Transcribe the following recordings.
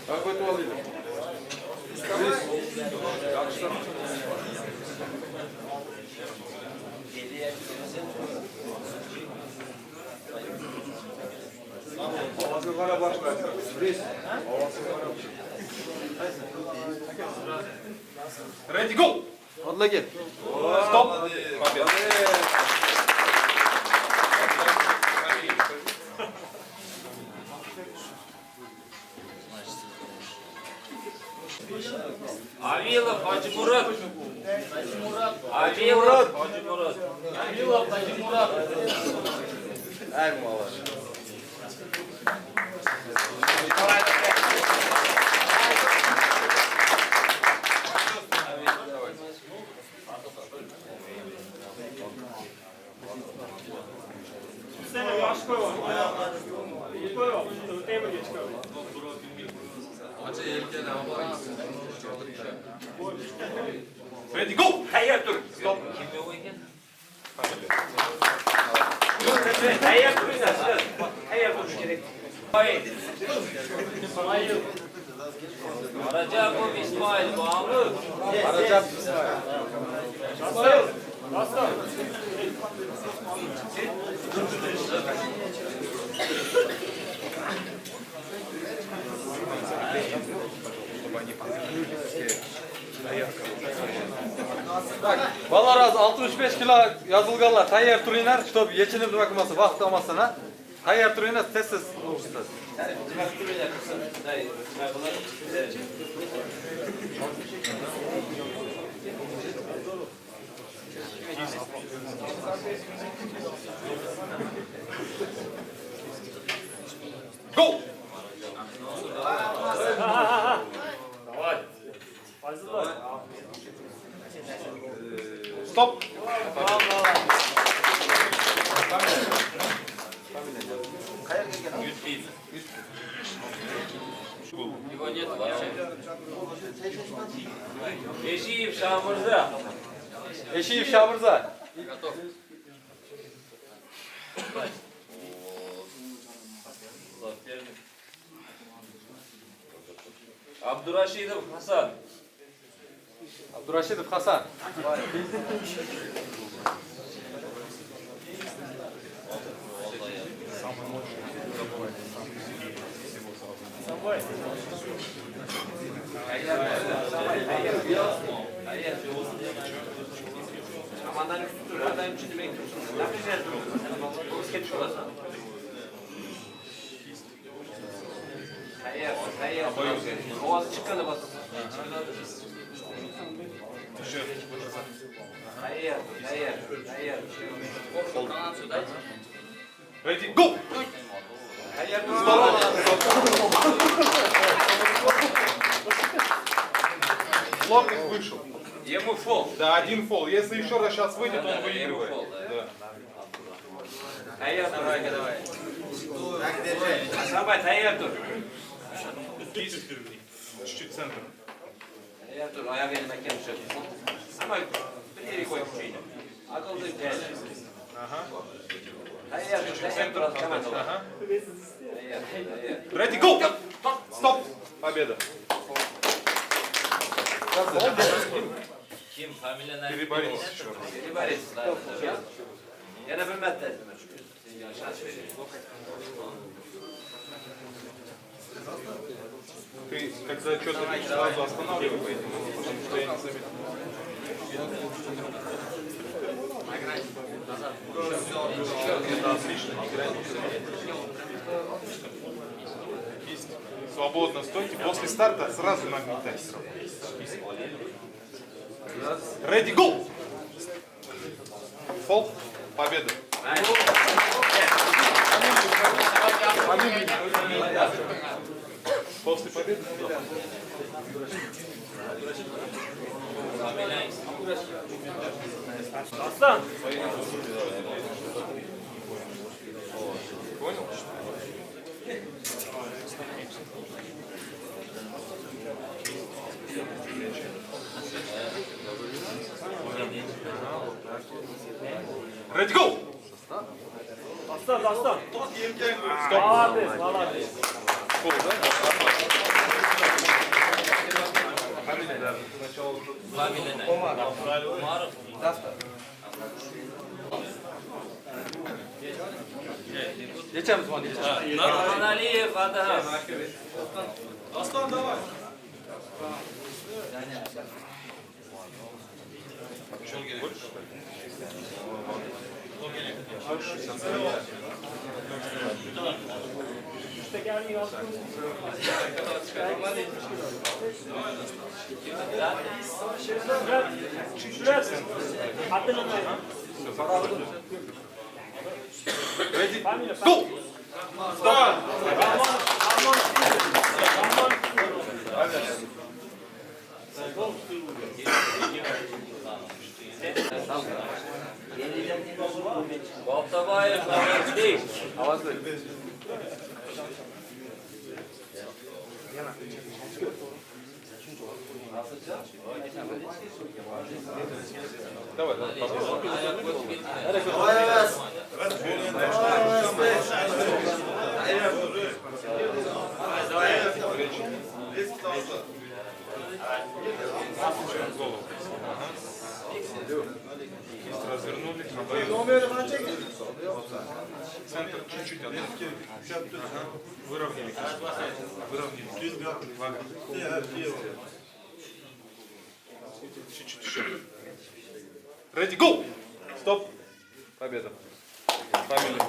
Какой туалет? Havası kara başlar. Ready, go! Odla gel. Stop! Avilov Hacı Murat. Avilov Hacı Murat. Avilov Hacı Murat. Ay mala. Seni bir aşk koyalım. Koyalım. Table geç koyalım. Ready, go! Hayır dur. Stop. Kim yok iken? Hayır dur. Hayır dur gerek. Hayır. İsmail. Aracakov İsmail Mahmut. Aracak İsmail. İsmail. Aslan. Tak, balaraz 65 kilo yazılganlar tayyor turuylar, чтобы yechinib bakması vaqt olmasına. Tayyor turuylar tez-tez o'qishasiz. Go! Давай. Fazla. Stop! Его нет вообще. Eşiğim Şamurza. Eşiyev Şamurza. Abdurrashidov Hasan. Abdurashidov Hasan. Самбой. Amandan üstü dur. Adam için demek dursun. Ne yapacağız dursun? Basket şurası. Hayır. Ovası çıkanı basın. Hayır. Ready, go! Hayır. Флот вышел. Ему фол. Да, один фол. Если еще раз сейчас выйдет, он ему выигрывает. фол, да. Да. Hayır. Давай. Асабай, hayır dur. Кисть. Чуть-чуть центр. Hayır dur. Ayağı elime gelmiş. Ama bir yere koy şeyini. Akıllı gel. Ага. Hayır dur. Hayır dur. Ага. Hayır. Ready, go! Стоп! Победа. Kim? Familia Переборись еще раз. Переборись. Я на пример тестим. Ты, когда что-то видишь, сразу останавливай, потому что я не заметил. Это отлично, не играй. Кисть. Свободно стойте. После старта сразу нагнетай. Ready, go! Фол. Победа. После победы? Aslan. Понял? Ready, go! Aslan, aslan. Стоп! Молодец, молодец. Фол, да? Familine. Umarım. Geçemiz mi? Nurhan Aliyev Adana. Aslan da var. Ready, go! Boltabayev Ahmet değil. Avazlı. Давай, давай. Развернули. Центр чуть-чуть. Выровняли. Выровняли. Чуть-чуть еще. Ready, go! Стоп. Победа. Фамилия.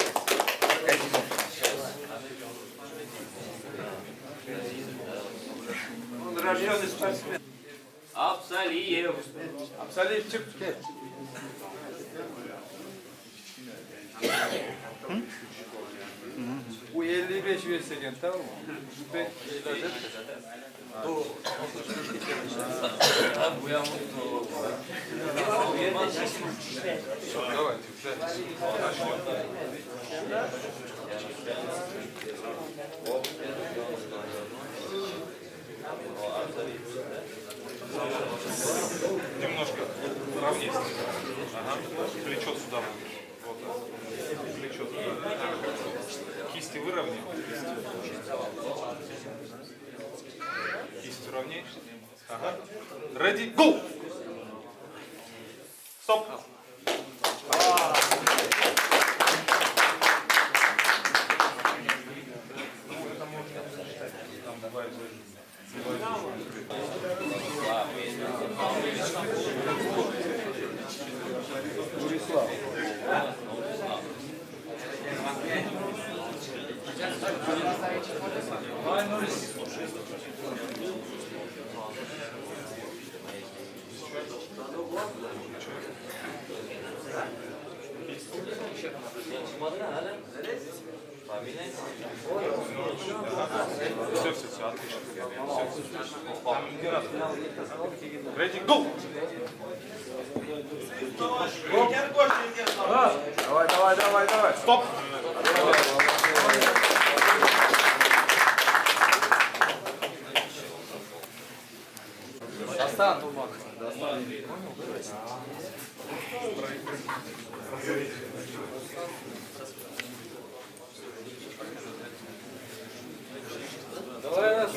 Он рожденный спортсмен. Апсалиев. Absalif çık. Gel. Bu 55 versen tamam mı? Ben ilacet. Bu ya mutlu. Давайте, все. Немножко ровнее. Ага. Плечо сюда. Вот. Плечо туда. Кисти выровняй. Кисть ровнее. Ага. Ready, go! Стоп. Все, отлично. Ready, go! Давай. Стоп! Dastan durmak. Давай нас.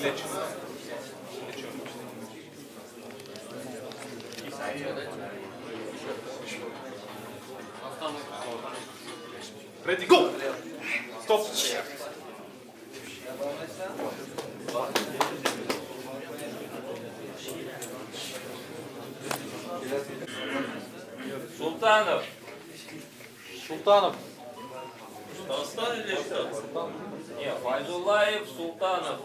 Ready, go! Стоп! Sultanov. Sultanım. Aslan ile Нет, Файзулаев, Султанов.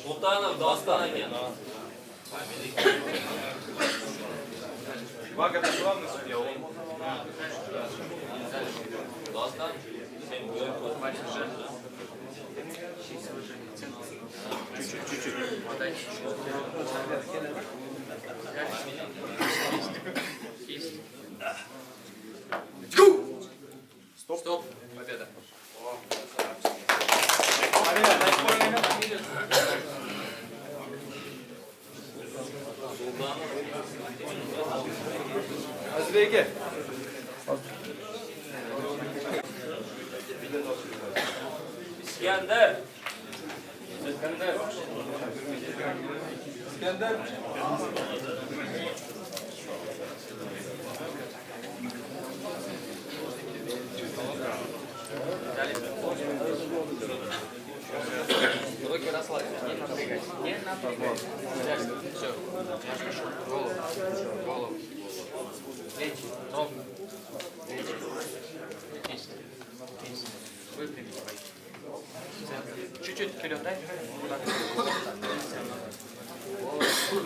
Султанов, Дастан агент. Вага, это главный судья. Дастан. Стоп. Победа. Azrege. Руки расслабьте, не напрягайте. Не напрягайте. Все. Голову. Голову. Плечи. Ровно. Плечи. Кисть. Кисть. Выпрямите. Центр. Чуть-чуть вперед, дай. Так.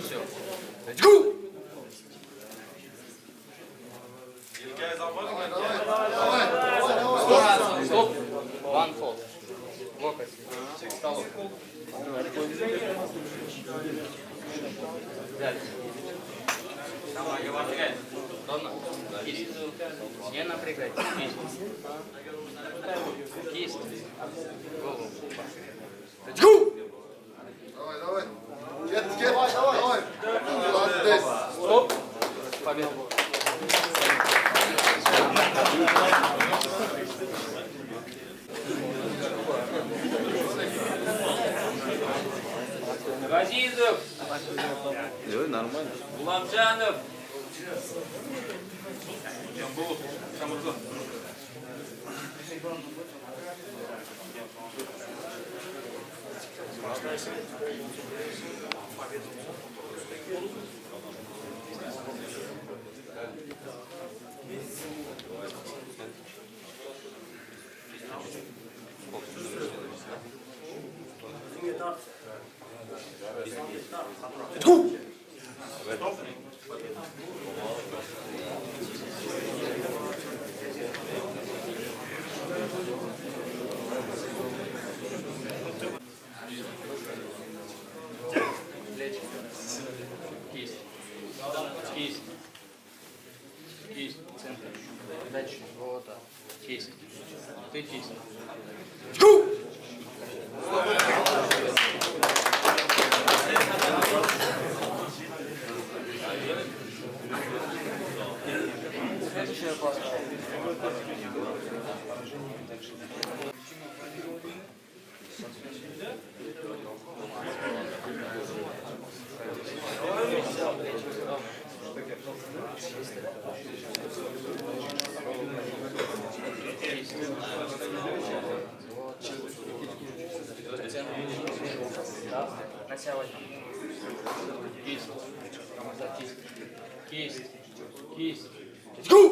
Все. Стоп. One fold. Локоть. Столов. Дальше. Давай, не напрягай. Ровно. Кисть. Не напрягайте. Кисть. Кисть. Голову. Давай. Get. Давай. Молодец. Стоп. Победа. Газизов. Нормально. Уламжанов. Плечи. Кисть. Кисть. Кисть. Центр. Дальше. Вот так. Кисть. Ты кисть. Следующая паста. Начало. Кисть. Кисть. Кисть. Стоп.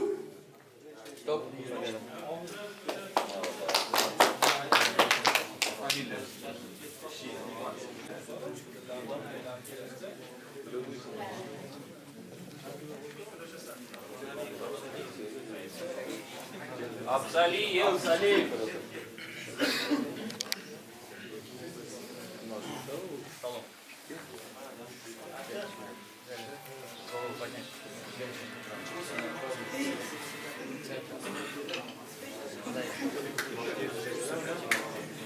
Абзалиев. Столом. Голову поднять. Дай.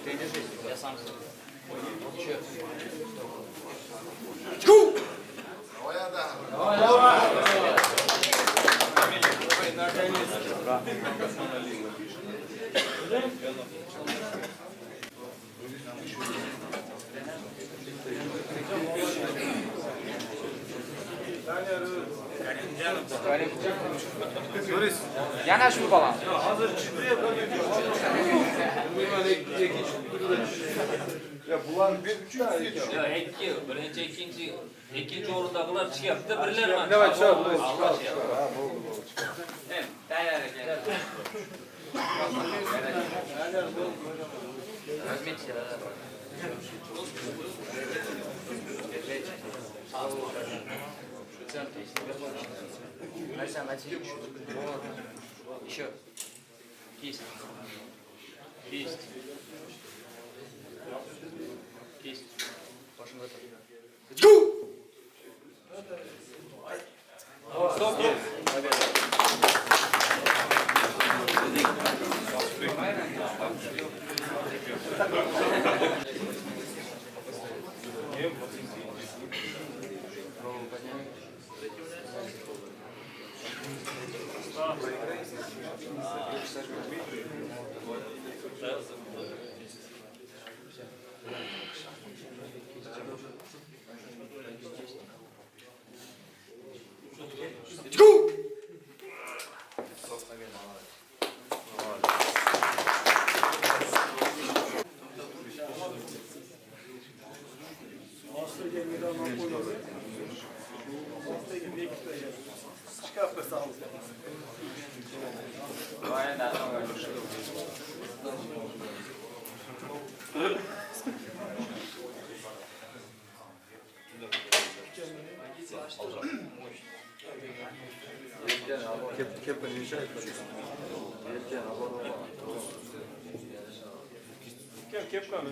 Ты держись, я сам. Еще. Yanaşma balam. Ya bular bir üç tane. Birinchi o'rindagilar chiqyapti, birlar mana. Давай, все, Tayyor ekan. Возьмите. Центр. Настя, найти. Еще. Кисть. Кисть. Кисть. Пошел готов. Стоп. Köprü sağ olun. Aynen. Kepin inşa etmedi. Kepka mı?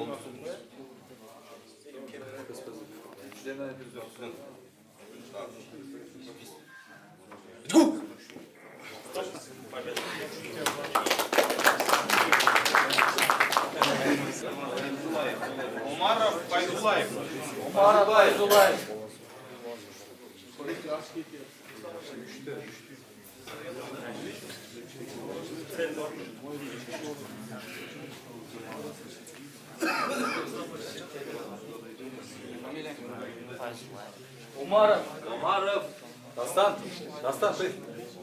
Umarov Fayzullayev. Umar Fayzullayev. Umarov. Umarov. Dastan. Dastan.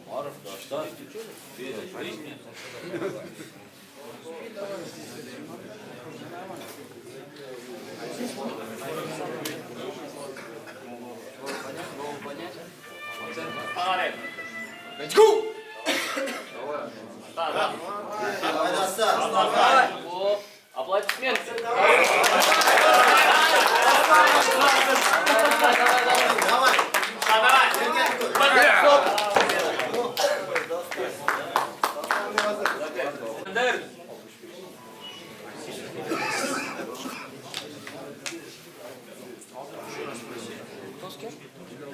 Umarov. Dastan. Let's go! Аплодисменты.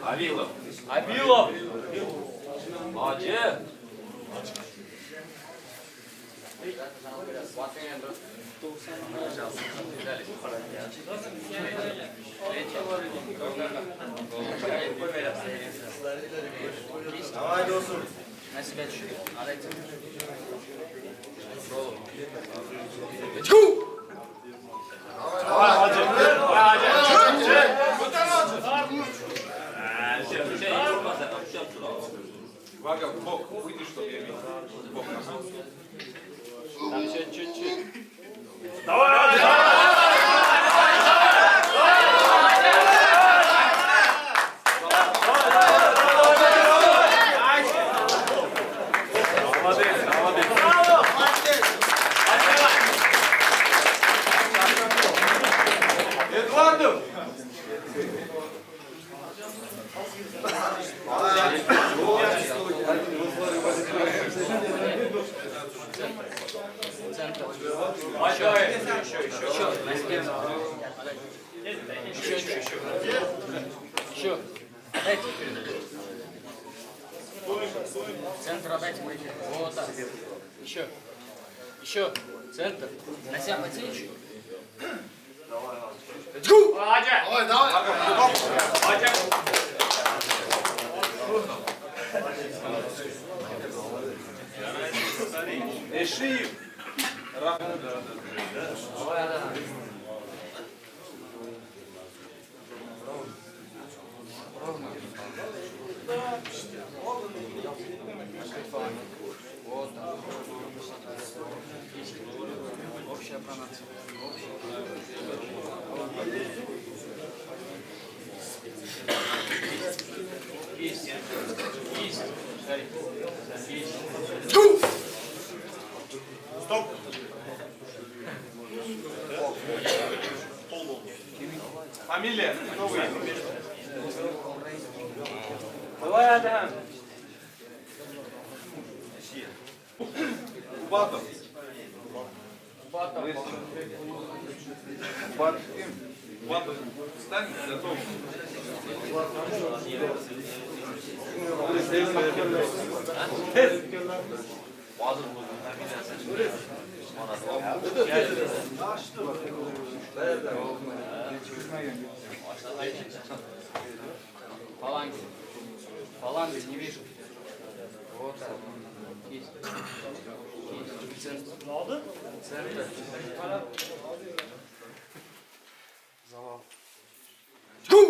Авилов. Авилов. Молодец. Давай, dostum. Let's go! Вага, в бок, выйди, чтобы я видел. В бок. Там еще чуть-чуть. Эдуардов! Еще. Дайте. Центр отдайте. Вот так. Еще. Еще. Центр. На себя потянешь. Let's go! Давай, давай. Эшиев. Вот так. Общая пронация. Есть. Есть. Есть. Let's go! Стоп. Фамилия? Кто вы? Давай, Адам. Батов. Батов. Батов. Встань, готов. Фаланги. Фаланги не вижу. Вот так. Есть. Есть. Центр. Центр. Завал. Стоп.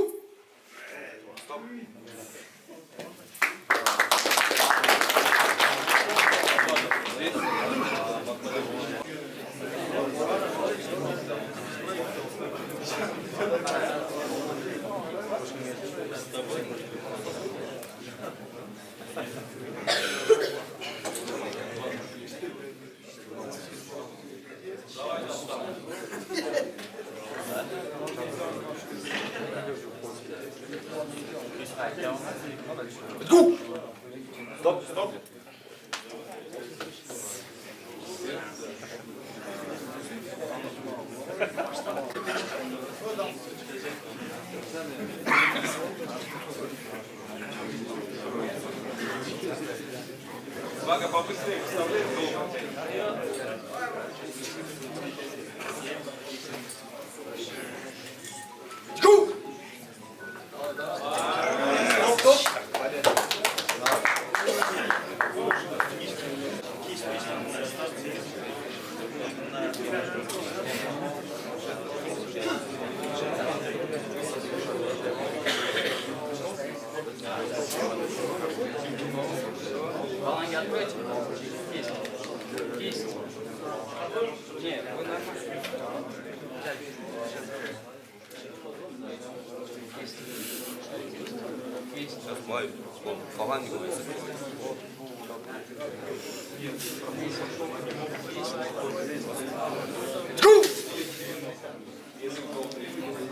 Стоп, стоп. Вага, побыстрее вставляй долго. Фаланги откройте. Кисть. Кисть. Нет, вы нормально. Кисть. Кисть. Сейчас мой фаланги будет.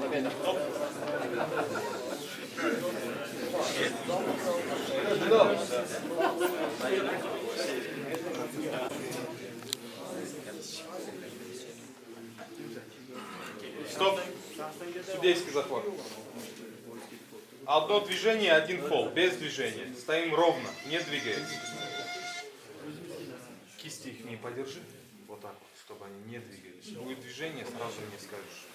Победа. Стоп. Судейский захват. Одно движение, один фол. Без движения. Стоим ровно, не двигаемся. Кисти их не подержи. Вот так вот, чтобы они не двигались. Будет движение, сразу мне скажешь.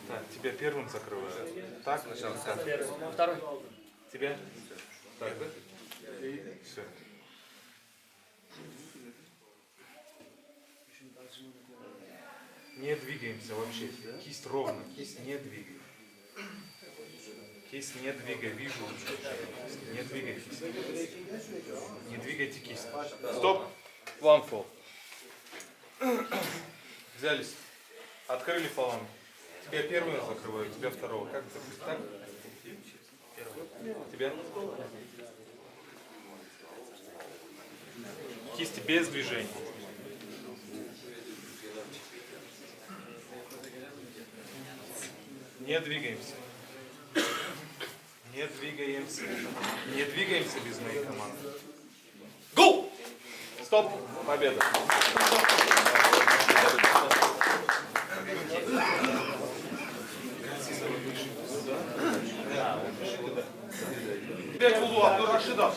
Так, тебя первым закрывают. Так, сначала. Второй. Тебя? Так, да? Все. Не двигаемся вообще. Кисть ровно. Кисть не двигай. Кисть не двигай. Вижу. Не двигайтесь. Не двигайте кисть. Стоп. One fall. Взялись. Открыли фаланг. Тебя первого закрываю, тебя второго. Как закрыть? Так? Тебя? Кисти без движения. Не двигаемся. Не двигаемся. Не двигаемся без моей команды. Гол! Стоп! Победа! Теперь Кулу Абдурашидов.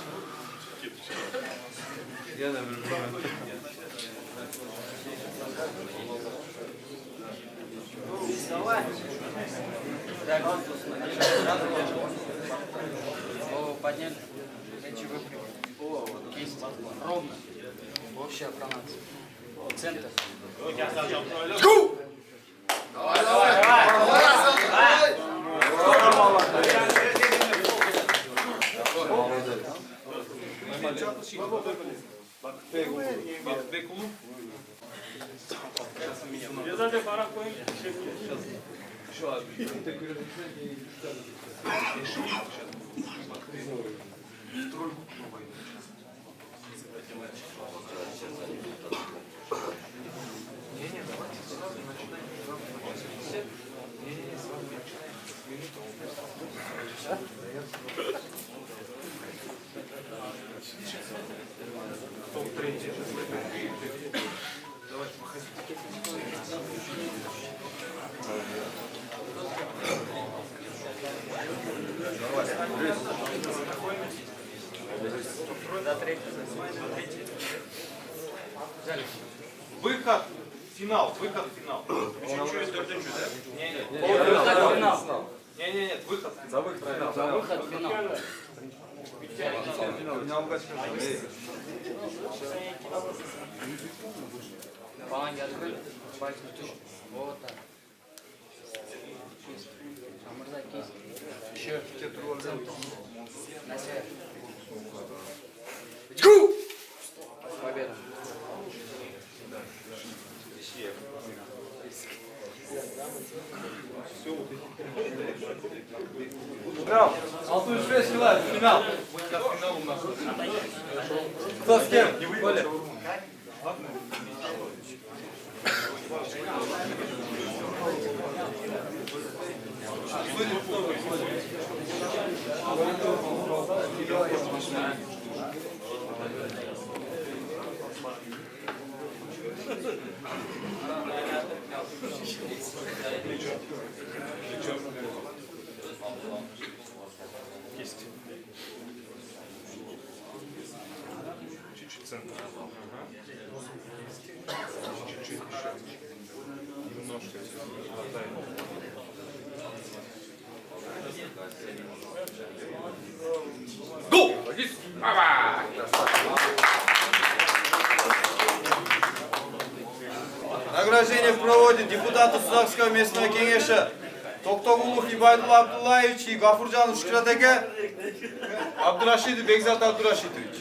Я, наверное, Голову подняли. Плечи выпрямили. Кисть. Ровно. Общая пронация. Центр. Выход. Финал. Выход в финал. Не-не-не, выход. за выход в финал. За выход в финал. Фаланги открыли. Пальцы в тушь. Вот так. Кисть. Амурзай, кисть. Еще. Центр. На север. Победа. Финал. 65 кило. Финал. Финал у нас. Кто с кем? Не Коля. Вы Кисть. Чуть-чуть центр. Ага. Чуть-чуть еще. Немножко. Хватает. Гол! Ава! Награждение проводит депутаты Сузакского местного кеңеша Токтогулов Ибайдулла Абдуллаевич и Гафуржанов Шукратеке Абдурашидов Бекзат Абдурашидович.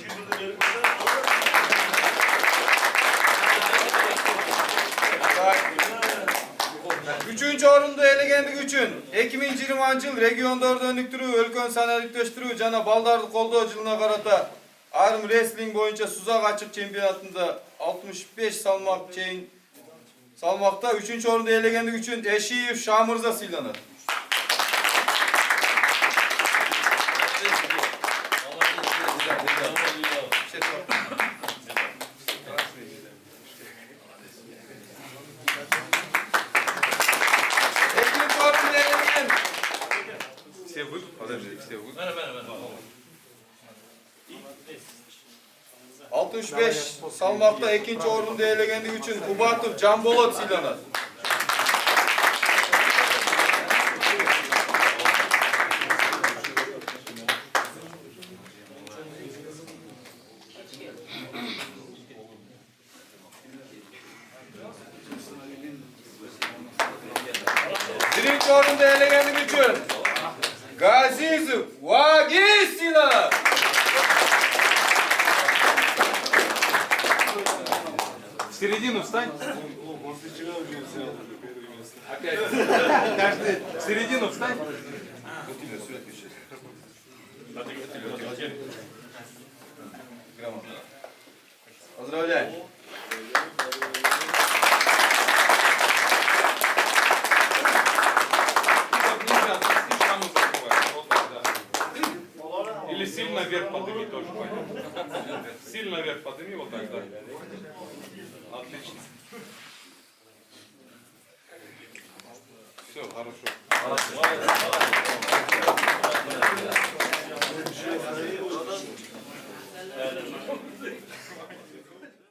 Üçüncü orunda elegendik üçün 2020 yıl regionda önlüktürü, өлкөнү саналыкташтыруу жана балдарды колдоо жылына карата айрым рестлинг боюнча Сузак ачык чемпионатында 65 салмак чейин салмакта 3-чү орунду ээлегендиги үчүн Эшиев Шамырза сыйланат. Все вы? Подожди, все вы? 65 salmakta ikinci orunu değerlendiği için Kubatov Canbolot Silanat. Birinci orunu değerlendiği için Gazizov Vagiz Silanat. В середину встань. Опять. Каждый в середину встань. Поздравляю. Или сильно вверх подними тоже пойдет. Сильно вверх подними, вот так, да. Отлично. Все, хорошо.